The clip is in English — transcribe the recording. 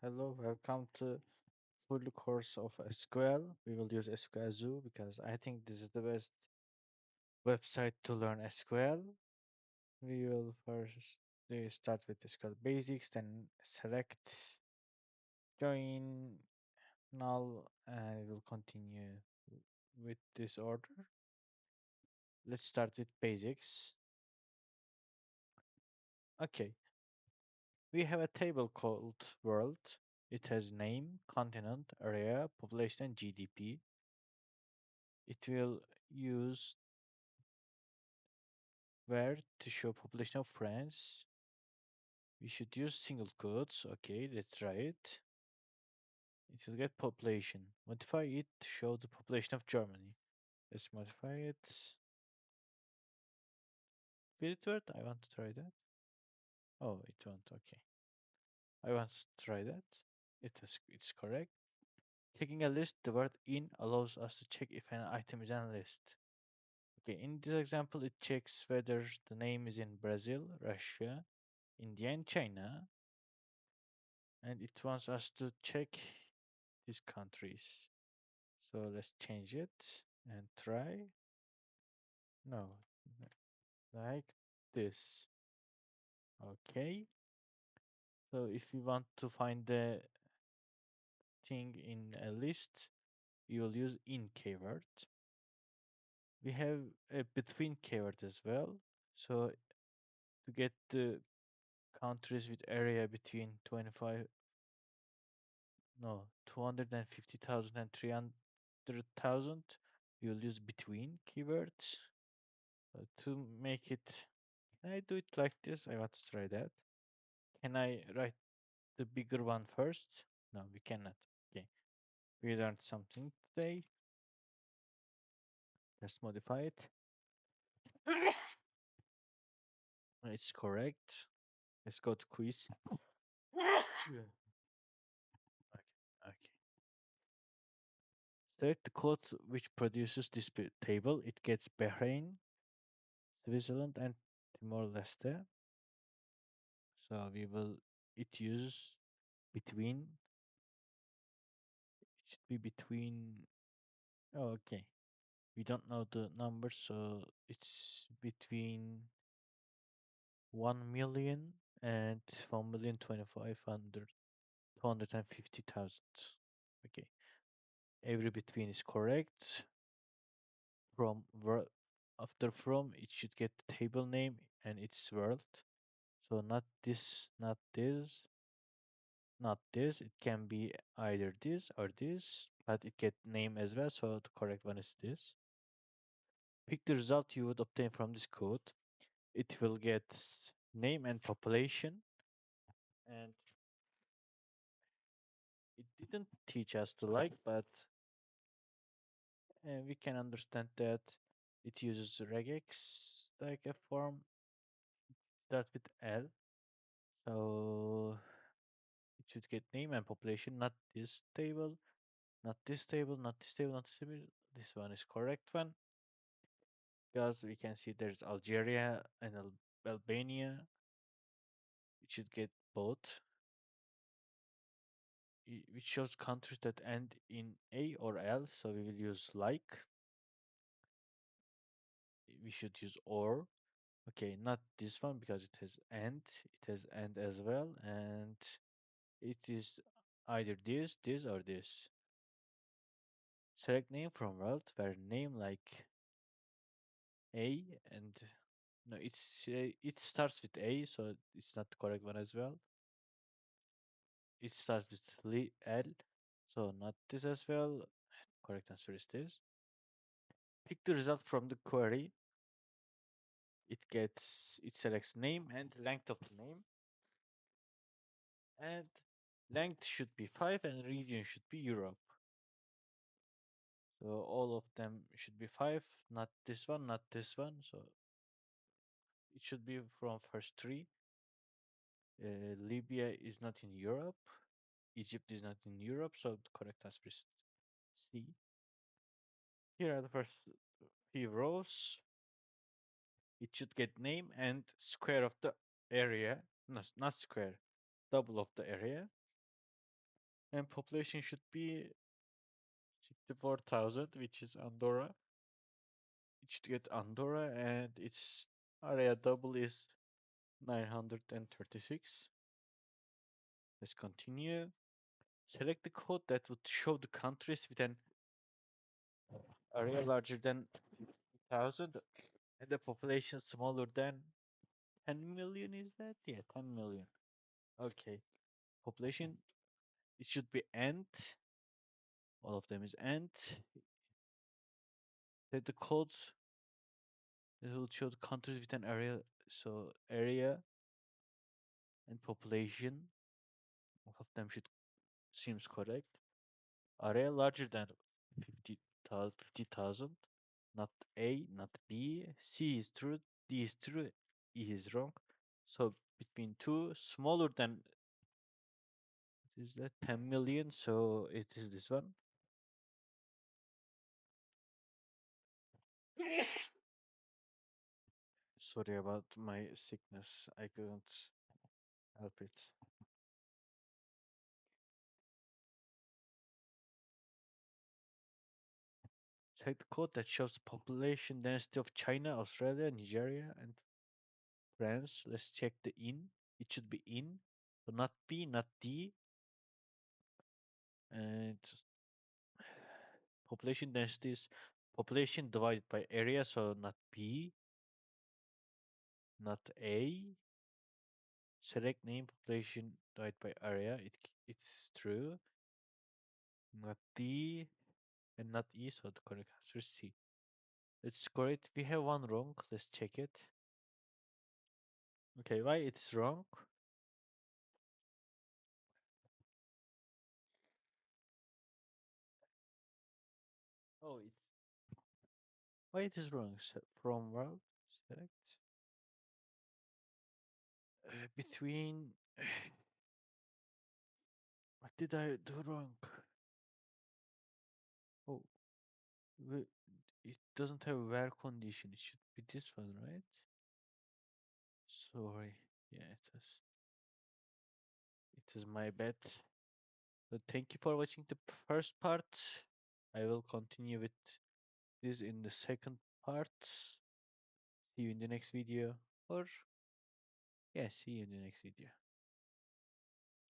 Hello, welcome to full course of SQL. We will use SQL Zoo because I think this is the best website to learn SQL. We will first start with SQL basics, then select join null, and we will continue with this order. Let's start with basics. Okay, we have a table called world. It has name, continent, area, population, and GDP. It will use where to show population of France. We should use single quotes. Okay, let's try it. It will get population. Modify it to show the population of Germany. Let's modify it. Will it work? I want to try that. Oh, it won't. Okay. I want to try that. It's correct. Checking a list, the word in allows us to check if an item is on a list. Okay, in this example, it checks whether the name is in Brazil, Russia, India, and China, and it wants us to check these countries. So let's change it and try. No, like this. Okay. So if we want to find the thing in a list, we will use in keyword. We have a between keyword as well. So to get the countries with area between 25, no, 250,000 and 300,000, we will use between keywords. To make it, can I do it like this? I want to try that. Can I write the bigger one first? No, we cannot. Okay. We learned something today. Let's modify it. It's correct. Let's go to quiz. Yeah. Okay. Okay. Select the code which produces this table. It gets Bahrain, Switzerland, and Timor-Leste. So we will. It uses between. It should be between. Oh, okay. We don't know the numbers, so it's between 1,000,000 and 1,025,250,000. Okay, every between is correct. From after from, it should get the table name and its world. So not this, not this, not this. It can be either this or this, but it get name as well. So the correct one is this. Pick the result you would obtain from this code. It will get name and population, and it didn't teach us to like, but we can understand that it uses regex like a form, starts with L, so it should get name and population, not this table, not this table, not this table, not this table. This one is correct one, because we can see there's Algeria and Albania. It should get both, which shows countries that end in A or L, so we will use like. We should use or. Okay, not this one because it has and. It has and as well, and it is either this, or this. Select name from world where name like A and no, it starts with A, so it's not the correct one as well. It starts with L, so not this as well. Correct answer is this. Pick the result from the query. It selects name and length of the name, and length should be 5 and region should be Europe. So all of them should be 5, not this one, not this one. So it should be from first three. Libya is not in Europe. Egypt is not in Europe, so the correct answer is C. Here are the first few rows. It should get name and square of the area. No, not square, double of the area. And population should be 64,000, which is Andorra. It should get Andorra, and its area double is 936. Let's continue. Select the code that would show the countries with an area larger than 1,000 and the population smaller than 10 million. Is that? Yeah, 10 million. Okay. Population, it should be ant. All of them is ant. Set the codes that will show the countries with an area. So area and population, all of them should seems correct. Area larger than 50,000. Not A, not B. C is true, D is true, E is wrong. So between two, smaller than, is that 10 million? So it is this one. Sorry about my sickness. I couldn't help it. Check the code that shows the population density of China, Australia, Nigeria, and France. Let's check the in. It should be in. So not B, not D. And population density is population divided by area, so not B, not A. Select name population divided by area. It's true. Not D and not E, so the correct answer is C. Let's score it. We have one wrong. Let's check it. Okay, why it's wrong? Oh, it's why it is wrong? From world select between. What did I do wrong? Oh, it doesn't have where condition. It should be this one, right? Sorry. Yeah, it is. It is my bad. But thank you for watching the first part. I will continue with this in the second part. See you in the next video. Or, yeah, see you in the next video.